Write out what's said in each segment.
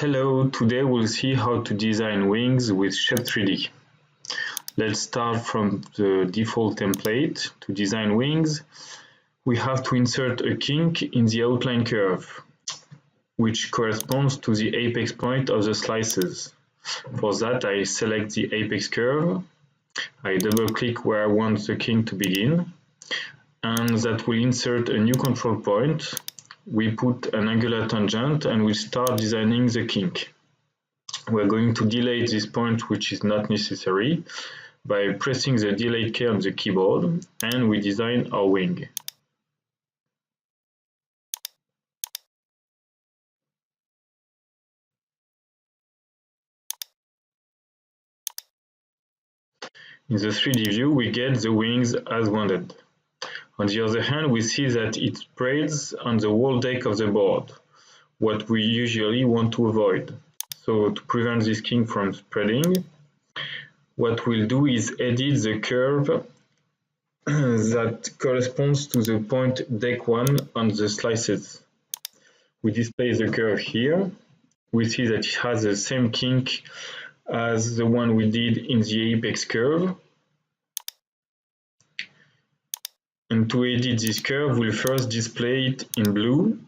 Hello, today we'll see how to design wings with Shape3d. Let's start from the default template. To design wings, we have to insert a kink in the outline curve, which corresponds to the apex point of the slices. For that, I select the apex curve, I double-click where I want the kink to begin, and that will insert a new control point. We put an angular tangent and we start designing the kink. We're going to delete this point, which is not necessary, by pressing the delete key on the keyboard, and we design our wing. In the 3D view, we get the wings as wanted. On the other hand, we see that it spreads on the whole deck of the board, what we usually want to avoid. So to prevent this kink from spreading, what we'll do is edit the curve that corresponds to the point deck 1 on the slices. We display the curve here. We see that it has the same kink as the one we did in the apex curve. And to edit this curve, we'll first display it in blue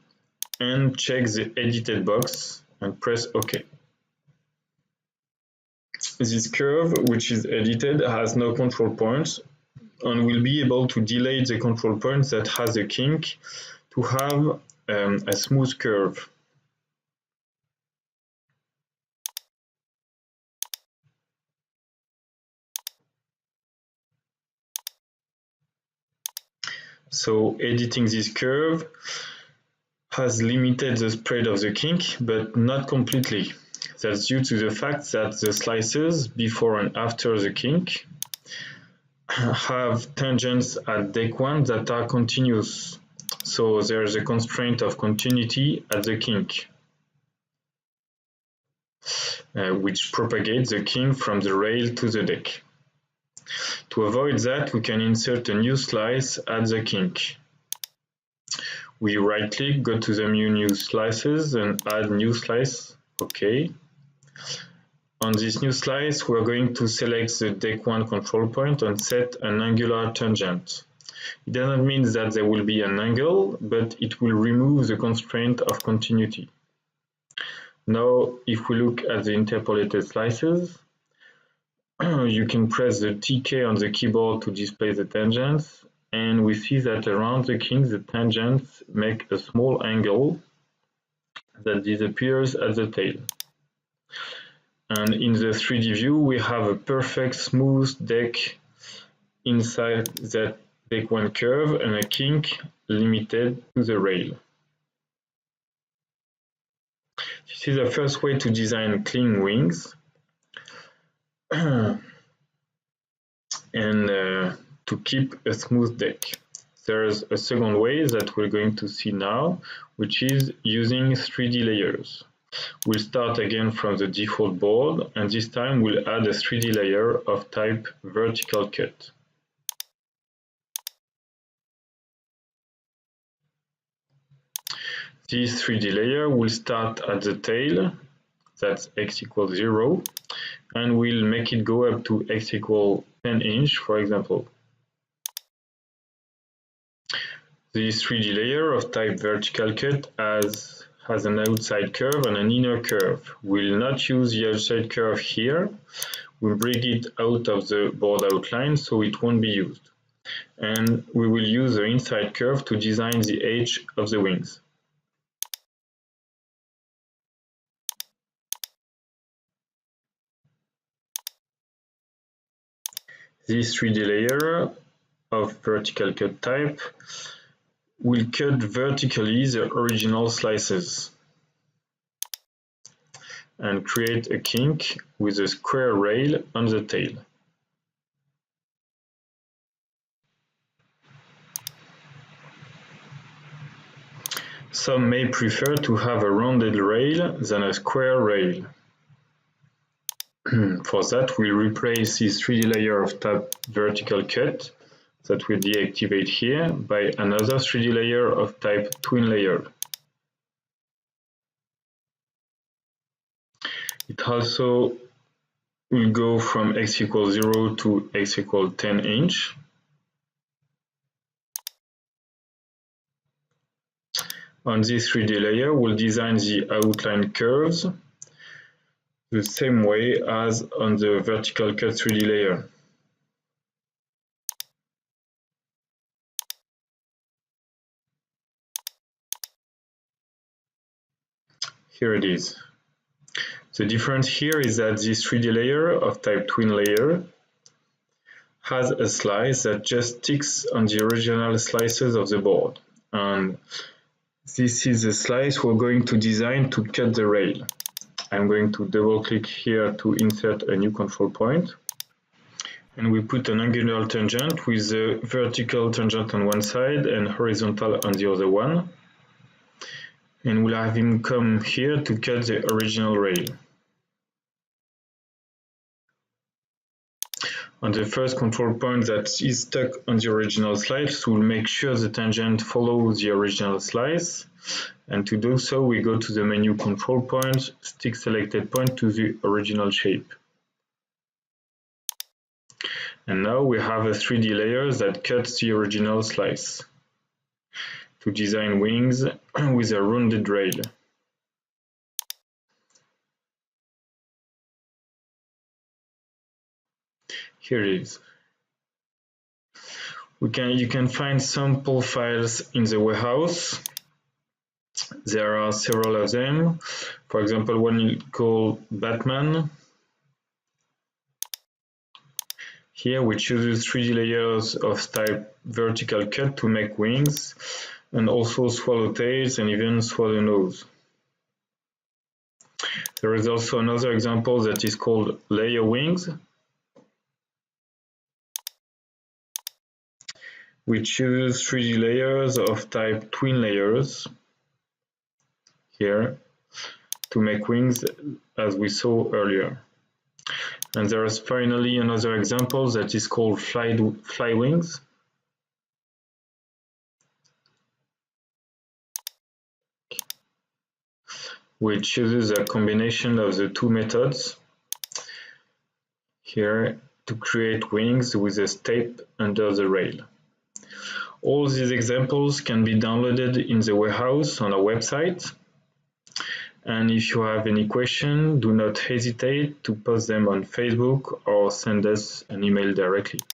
and check the edited box and press OK. This curve, which is edited, has no control points, and we'll be able to delete the control point that has a kink to have a smooth curve. So editing this curve has limited the spread of the kink, but not completely. That's due to the fact that the slices before and after the kink have tangents at deck 1 that are continuous. So there's a constraint of continuity at the kink, which propagates the kink from the rail to the deck. To avoid that, we can insert a new slice at the kink. We right-click, go to the menu Slices and add new slice. OK. On this new slice, we're going to select the deck 1 control point and set an angular tangent. It doesn't mean that there will be an angle, but it will remove the constraint of continuity. Now, if we look at the interpolated slices, you can press the T key on the keyboard to display the tangents, and we see that around the kink the tangents make a small angle that disappears at the tail. And in the 3D view, we have a perfect smooth deck inside that deck 1 curve and a kink limited to the rail. This is the first way to design clean wings. And to keep a smooth deck. There's a second way that we're going to see now, which is using 3D layers. We'll start again from the default board, and this time we'll add a 3D layer of type vertical cut. This 3D layer will start at the tail, that's x equals 0, and we'll make it go up to x equals 10 inch, for example. This 3D layer of type vertical cut has an outside curve and an inner curve. We'll not use the outside curve here. We'll bring it out of the board outline so it won't be used. And we will use the inside curve to design the edge of the wings. This 3D layer of vertical cut type will cut vertically the original slices and create a kink with a square rail on the tail. Some may prefer to have a rounded rail than a square rail. For that, we'll replace this 3D layer of type vertical cut that we deactivate here by another 3D layer of type twin layer. It also will go from x equals 0 to x equals 10 inch. On this 3D layer, we'll design the outline curves the same way as on the vertical cut 3D layer. Here it is. The difference here is that this 3D layer of type twin layer has a slice that just sticks on the original slices of the board. And this is the slice we're going to design to cut the rail. I'm going to double click here to insert a new control point. And we put an angular tangent with a vertical tangent on one side and horizontal on the other one. And we'll have him come here to cut the original rail. On the first control point that is stuck on the original slice, we'll make sure the tangent follows the original slice. And to do so, we go to the menu control point, stick selected point to the original shape. And now we have a 3D layer that cuts the original slice to design wings with a rounded rail. Here it is. You can find sample files in the warehouse. There are several of them. For example, one called Batman. Here we choose 3D layers of type vertical cut to make wings, and also swallowtails and even swallow nose. There is also another example that is called layer wings. We choose 3D layers of type twin layers here to make wings as we saw earlier. And there is finally another example that is called fly wings. Which chooses a combination of the two methods here to create wings with a step under the rail. All these examples can be downloaded in the warehouse on our website. And if you have any question, do not hesitate to post them on Facebook or send us an email directly.